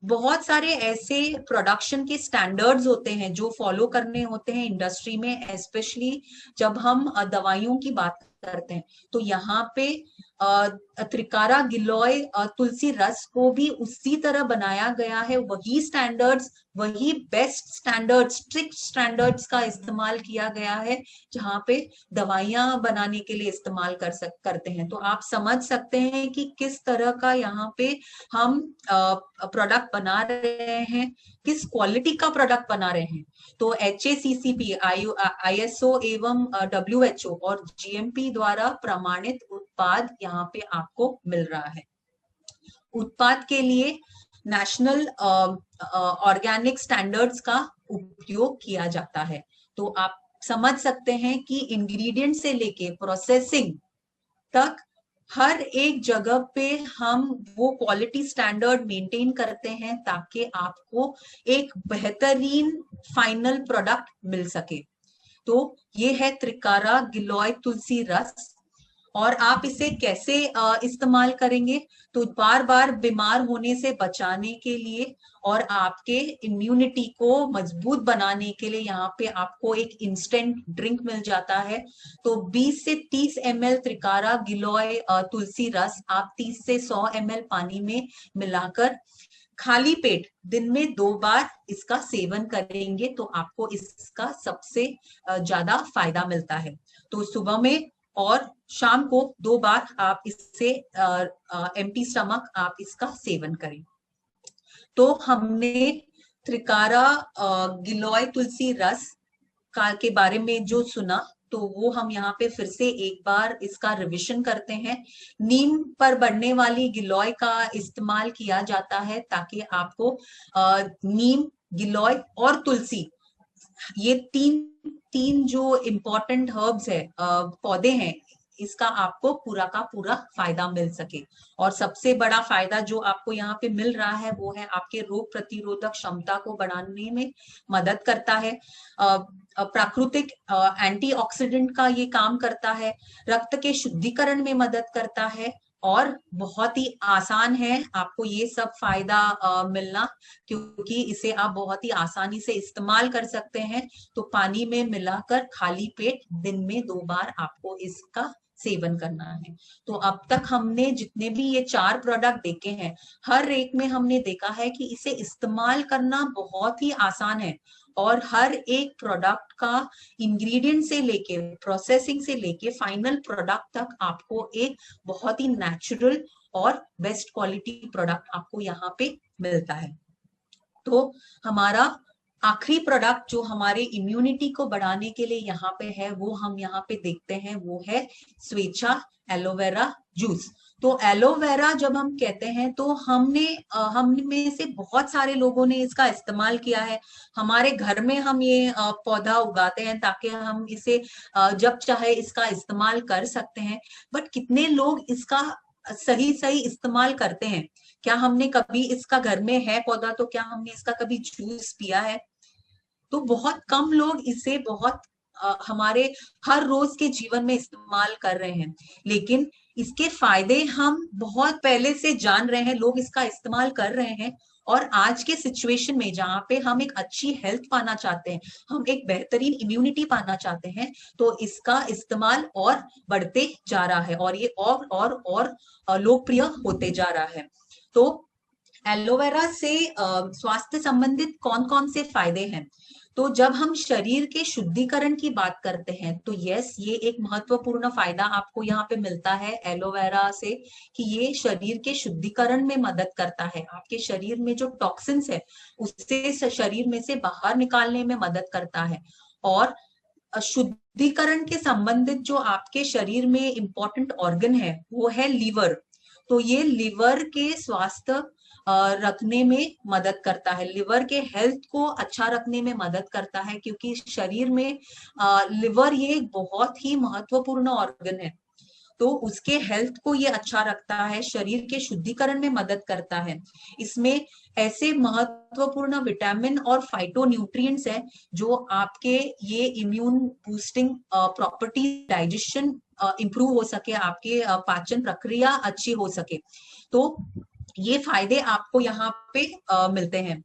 बहुत सारे ऐसे प्रोडक्शन के स्टैंडर्ड्स होते हैं जो फॉलो करने होते हैं इंडस्ट्री में, स्पेशली जब हम दवाइयों की बात करते हैं। तो यहाँ पे त्रिकारा गिलोय तुलसी रस को भी उसी तरह बनाया गया है, वही स्टैंडर्ड्स, वही बेस्ट स्टैंडर्ड्स, स्ट्रिक्ट स्टैंडर्ड्स का इस्तेमाल किया गया है, जहाँ पे दवाइयां बनाने के लिए इस्तेमाल करते हैं। तो आप समझ सकते हैं कि किस तरह का यहाँ पे हम प्रोडक्ट बना रहे हैं, किस क्वालिटी का प्रोडक्ट बना रहे हैं। तो HACCP, ISO एवं WHO और GMP द्वारा प्रमाणित उत्पाद यहाँ पे आपको मिल रहा है। उत्पाद के लिए नेशनल ऑर्गेनिक स्टैंडर्ड्स का उपयोग किया जाता है। तो आप समझ सकते हैं कि इंग्रेडिएंट से लेके प्रोसेसिंग तक हर एक जगह पे हम वो क्वालिटी स्टैंडर्ड मेंटेन करते हैं, ताकि आपको एक बेहतरीन फाइनल प्रोडक्ट मिल सके। तो ये है त्रिकारा गिलोय तुलसी रस। और आप इसे कैसे इस्तेमाल करेंगे? तो बार बार बीमार होने से बचाने के लिए और आपके इम्यूनिटी को मजबूत बनाने के लिए यहाँ पे आपको एक इंस्टेंट ड्रिंक मिल जाता है। तो 20 से 30 ml त्रिकारा गिलोय तुलसी रस आप 30 से 100 ml पानी में मिलाकर खाली पेट दिन में 2 बार इसका सेवन करेंगे तो आपको इसका सबसे ज्यादा फायदा मिलता है। तो सुबह में और शाम को 2 बार आप इससे एम्प्टी स्टमक आप इसका सेवन करें। तो हमने त्रिकारा गिलोय तुलसी रस के बारे में जो सुना, तो वो हम यहाँ पे फिर से एक बार इसका रिवीजन करते हैं। नीम पर बढ़ने वाली गिलोय का इस्तेमाल किया जाता है, ताकि आपको नीम, गिलोय और तुलसी, ये तीन जो इम्पोर्टेंट हर्ब्स है, पौधे हैं, इसका आपको पूरा का पूरा फायदा मिल सके। और सबसे बड़ा फायदा जो आपको यहाँ पे मिल रहा है वो है आपके रोग प्रतिरोधक क्षमता को बढ़ाने में मदद करता है। प्राकृतिक एंटीऑक्सीडेंट का ये काम करता है, रक्त के शुद्धिकरण में मदद करता है, और बहुत ही आसान है आपको ये सब फायदा मिलना, क्योंकि इसे आप बहुत ही आसानी से इस्तेमाल कर सकते हैं। तो पानी में मिलाकर खाली पेट दिन में 2 बार आपको इसका सेवन करना है। तो अब तक हमने जितने भी ये 4 प्रोडक्ट देखे हैं, हर एक में हमने देखा है कि इसे इस्तेमाल करना बहुत ही आसान है, और हर एक प्रोडक्ट का इंग्रेडिएंट से लेके, प्रोसेसिंग से लेके फाइनल प्रोडक्ट तक आपको एक बहुत ही नेचुरल और बेस्ट क्वालिटी प्रोडक्ट आपको यहाँ पे मिलता है। तो हमारा आखिरी प्रोडक्ट जो हमारे इम्यूनिटी को बढ़ाने के लिए यहाँ पे है, वो हम यहाँ पे देखते हैं, वो है स्वेच्छा एलोवेरा जूस। तो एलोवेरा जब हम कहते हैं तो हम में से बहुत सारे लोगों ने इसका इस्तेमाल किया है। हमारे घर में हम ये पौधा उगाते हैं ताकि हम इसे जब चाहे इसका इस्तेमाल कर सकते हैं। बट कितने लोग इसका सही इस्तेमाल करते हैं? क्या हमने कभी, इसका घर में है पौधा तो क्या हमने इसका कभी जूस पिया है? तो बहुत कम लोग इसे बहुत हमारे हर रोज के जीवन में इस्तेमाल कर रहे हैं। लेकिन इसके फायदे हम बहुत पहले से जान रहे हैं, लोग इसका इस्तेमाल कर रहे हैं, और आज के सिचुएशन में जहाँ पे हम एक अच्छी हेल्थ पाना चाहते हैं, हम एक बेहतरीन इम्यूनिटी पाना चाहते हैं, तो इसका इस्तेमाल और बढ़ते जा रहा है और ये और लोकप्रिय होते जा रहा है। तो एलोवेरा से स्वास्थ्य संबंधित कौन कौन से फायदे हैं? तो जब हम शरीर के शुद्धिकरण की बात करते हैं तो यस, ये एक महत्वपूर्ण फायदा आपको यहाँ पे मिलता है एलोवेरा से, कि ये शरीर के शुद्धिकरण में मदद करता है। आपके शरीर में जो टॉक्सिन्स है उससे शरीर में से बाहर निकालने में मदद करता है। और शुद्धिकरण के संबंधित जो आपके शरीर में इंपॉर्टेंट ऑर्गन है वो है लीवर। तो ये लिवर के स्वास्थ्य रखने में मदद करता है, लिवर के हेल्थ को अच्छा रखने में मदद करता है, क्योंकि शरीर में लिवर ये एक बहुत ही महत्वपूर्ण ऑर्गन है। तो उसके हेल्थ को ये अच्छा रखता है, शरीर के शुद्धिकरण में मदद करता है। इसमें ऐसे महत्वपूर्ण विटामिन और फाइटोन्यूट्रिएंट्स हैं जो आपके ये immune boosting property, digestion improve हो सके, आपके पाचन प्रक्रिया अच्छी हो सके, तो ये फायदे आपको यहाँ पे मिलते हैं।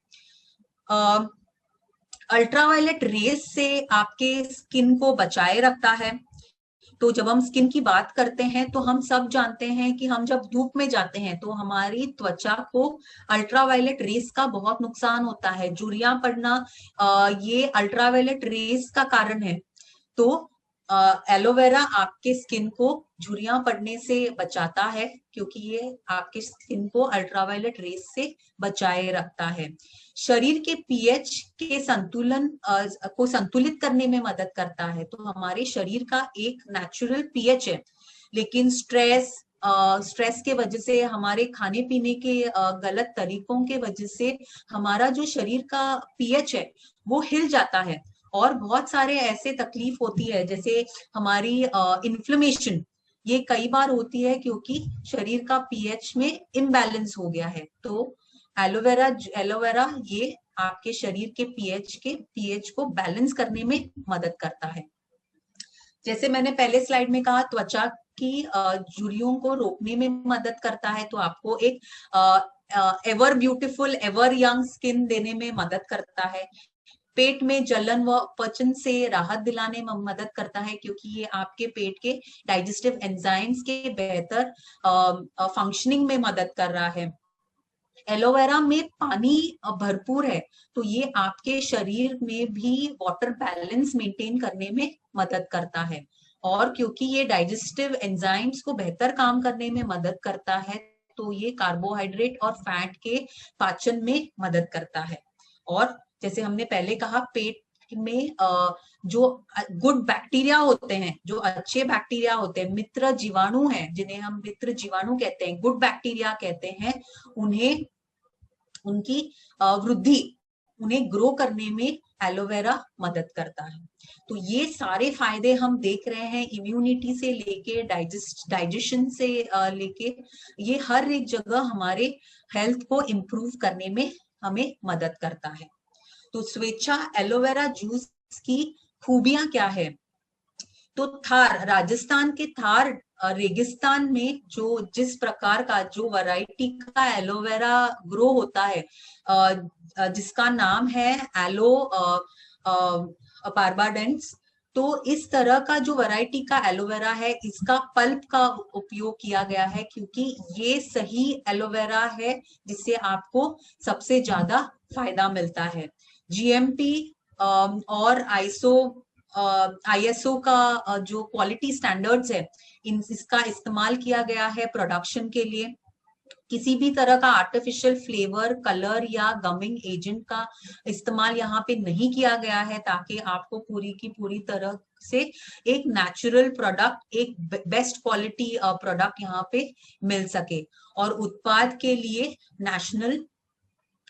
अल्ट्रावायलेट रेस से आपके स्किन को बचाए रखता है। तो जब हम स्किन की बात करते हैं तो हम सब जानते हैं कि हम जब धूप में जाते हैं तो हमारी त्वचा को अल्ट्रावायलेट रेस का बहुत नुकसान होता है, झुर्रियां पड़ना ये अल्ट्रावायलेट रेस का कारण है। तो एलोवेरा आपके स्किन को झुर्रियां पड़ने से बचाता है, क्योंकि ये आपके स्किन को अल्ट्रावायलेट रेस से बचाए रखता है। शरीर के पीएच के संतुलन को संतुलित करने में मदद करता है। तो हमारे शरीर का एक नेचुरल पीएच है, लेकिन स्ट्रेस के वजह से, हमारे खाने पीने के गलत तरीकों के वजह से हमारा जो शरीर का पीएच है वो हिल जाता है और बहुत सारे ऐसे तकलीफ होती है, जैसे हमारी इन्फ्लेमेशन, ये कई बार होती है क्योंकि शरीर का पीएच में इम्बैलेंस हो गया है। तो एलोवेरा ये आपके शरीर के पीएच को बैलेंस करने में मदद करता है। जैसे मैंने पहले स्लाइड में कहा, त्वचा की झुर्रियों को रोकने में मदद करता है, तो आपको एक ever beautiful, ever young skin देने में मदद करता है। पेट में जलन व अपचन से राहत दिलाने में मदद करता है, क्योंकि ये आपके पेट के डाइजेस्टिव एंजाइम्स के बेहतर फंक्शनिंग में मदद कर रहा है। एलोवेरा में पानी भरपूर है, तो ये आपके शरीर में भी वाटर बैलेंस मेंटेन करने में मदद करता है। और क्योंकि ये डाइजेस्टिव एंजाइम्स को बेहतर काम करने में मदद करता है, तो ये कार्बोहाइड्रेट और फैट के पाचन में मदद करता है। और जैसे हमने पहले कहा, पेट में जो गुड बैक्टीरिया होते हैं, जो अच्छे बैक्टीरिया होते हैं, मित्र जीवाणु हैं, जिन्हें हम मित्र जीवाणु कहते हैं, गुड बैक्टीरिया कहते हैं, उन्हें उनकी वृद्धि, उन्हें ग्रो करने में एलोवेरा मदद करता है। तो ये सारे फायदे हम देख रहे हैं, इम्यूनिटी से लेके डाइजेशन से लेके, ये हर एक जगह हमारे हेल्थ को इम्प्रूव करने में हमें मदद करता है। तो स्वेच्छा एलोवेरा जूस की खूबियां क्या है? तो थार, राजस्थान के थार रेगिस्तान में जिस प्रकार का, जो वैरायटी का एलोवेरा ग्रो होता है, जिसका नाम है एलो बार्बाडेंस, तो इस तरह का जो वैरायटी का एलोवेरा है, इसका पल्प का उपयोग किया गया है, क्योंकि ये सही एलोवेरा है जिससे आपको सबसे ज्यादा फायदा मिलता है। जीएमपी और आईएसओ का जो क्वालिटी स्टैंडर्ड्स है, इसका इस्तेमाल किया गया है प्रोडक्शन के लिए। किसी भी तरह का आर्टिफिशियल फ्लेवर, कलर या गमिंग एजेंट का इस्तेमाल यहाँ पे नहीं किया गया है, ताकि आपको पूरी की पूरी तरह से एक नेचुरल प्रोडक्ट, एक बेस्ट क्वालिटी प्रोडक्ट यहाँ पे मिल सके। और उत्पाद के लिए नेशनल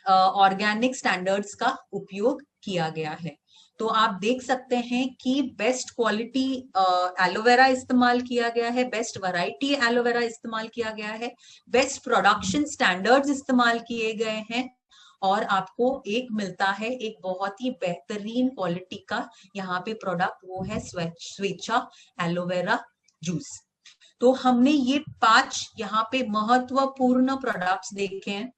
ऑर्गेनिक स्टैंडर्ड्स का उपयोग किया गया है। तो आप देख सकते हैं कि बेस्ट क्वालिटी एलोवेरा इस्तेमाल किया गया है, बेस्ट वैरायटी एलोवेरा इस्तेमाल किया गया है, बेस्ट प्रोडक्शन स्टैंडर्ड्स इस्तेमाल किए गए हैं, और आपको एक मिलता है एक बहुत ही बेहतरीन क्वालिटी का यहाँ पे प्रोडक्ट, वो है स्वेच्छा एलोवेरा जूस। तो हमने ये 5 यहाँ पे महत्वपूर्ण प्रोडक्ट्स देखे हैं।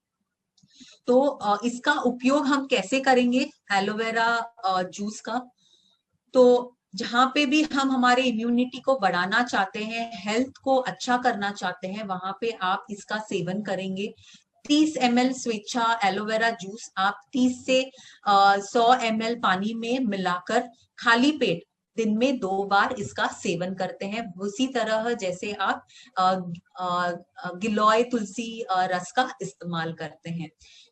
तो इसका उपयोग हम कैसे करेंगे एलोवेरा जूस का? तो जहां पे भी हम हमारे इम्यूनिटी को बढ़ाना चाहते हैं, हेल्थ को अच्छा करना चाहते हैं, वहां पे आप इसका सेवन करेंगे। 30 ml स्वेच्छा एलोवेरा जूस आप 30 से 100 ml पानी में मिलाकर खाली पेट दिन में 2 बार इसका सेवन करते हैं, उसी तरह जैसे आप गिलोय तुलसी रस का इस्तेमाल करते हैं।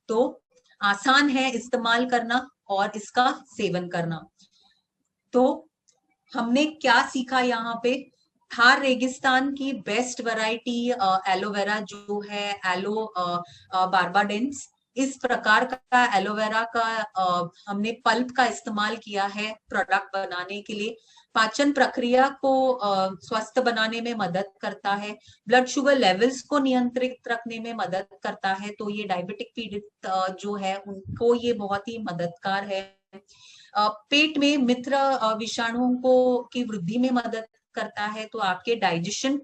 तो आसान है इस्तेमाल करना और इसका सेवन करना। तो हमने क्या सीखा यहाँ पे? थार रेगिस्तान की बेस्ट वैरायटी एलोवेरा जो है एलो बार्बाडेंस, इस प्रकार का एलोवेरा का हमने पल्प का इस्तेमाल किया है प्रोडक्ट बनाने के लिए। पाचन प्रक्रिया को स्वस्थ बनाने में मदद करता है, ब्लड शुगर लेवल्स को नियंत्रित रखने में मदद करता है। तो ये डायबिटिक पीड़ित जो है उनको ये बहुत ही मददगार है। पेट में मित्र विषाणुओं को की वृद्धि में मदद करता है, तो आपके डाइजेशन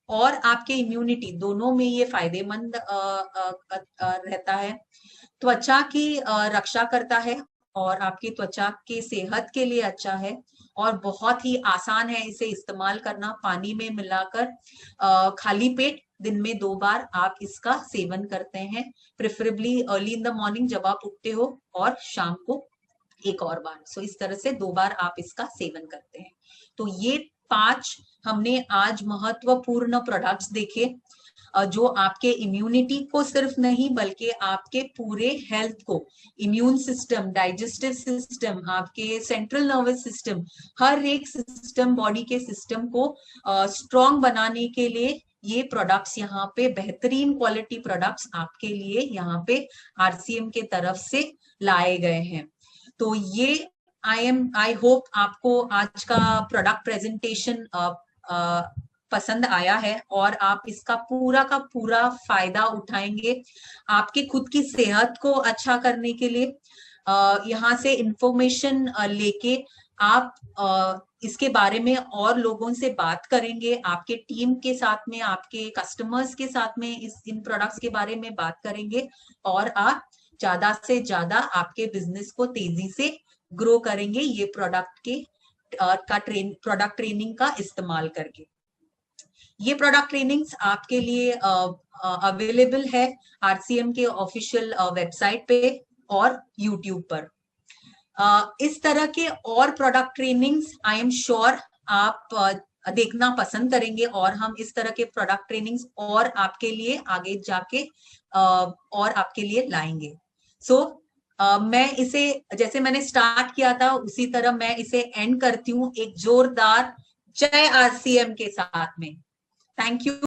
और आपके इम्यूनिटी दोनों में ये फायदेमंद रहता है। त्वचा की रक्षा करता है और आपकी त्वचा के सेहत के लिए अच्छा है और बहुत ही आसान है इसे इस्तेमाल करना। पानी में मिलाकर खाली पेट दिन में 2 बार आप इसका सेवन करते हैं, preferably early in the morning जब आप उठते हो और शाम को एक और बार। सो इस तरह से 2 बार आप इसका सेवन करते हैं। तो ये 5 हमने आज महत्वपूर्ण प्रोडक्ट्स देखे जो आपके इम्यूनिटी को सिर्फ नहीं बल्कि आपके पूरे हेल्थ को, इम्यून सिस्टम, डाइजेस्टिव सिस्टम, आपके सेंट्रल नर्वस सिस्टम, हर एक सिस्टम, बॉडी के सिस्टम को स्ट्रॉन्ग बनाने के लिए ये प्रोडक्ट्स यहाँ पे बेहतरीन क्वालिटी प्रोडक्ट्स आपके लिए यहाँ पे आरसीएम के तरफ से लाए गए हैं। तो ये आई होप आपको आज का प्रोडक्ट प्रेजेंटेशन पसंद आया है और आप इसका पूरा का पूरा फायदा उठाएंगे आपके खुद की सेहत को अच्छा करने के लिए। यहाँ से इंफॉर्मेशन लेके आप इसके बारे में और लोगों से बात करेंगे, आपके टीम के साथ में, आपके कस्टमर्स के साथ में इन प्रोडक्ट्स के बारे में बात करेंगे और आप ज्यादा से ज्यादा आपके बिजनेस को तेजी से ग्रो करेंगे ये प्रोडक्ट ट्रेनिंग का इस्तेमाल करके। ये प्रोडक्ट ट्रेनिंग्स आपके लिए अवेलेबल है आरसीएम के ऑफिशियल वेबसाइट पे और यूट्यूब पर। इस तरह के और product trainings I am sure आप देखना पसंद करेंगे और हम इस तरह के प्रोडक्ट ट्रेनिंग्स और आपके लिए आगे जाके और आपके लिए लाएंगे। सो मैं इसे जैसे मैंने स्टार्ट किया था उसी तरह मैं इसे एंड करती हूँ एक जोरदार जय आरसीएम के साथ में। Thank you.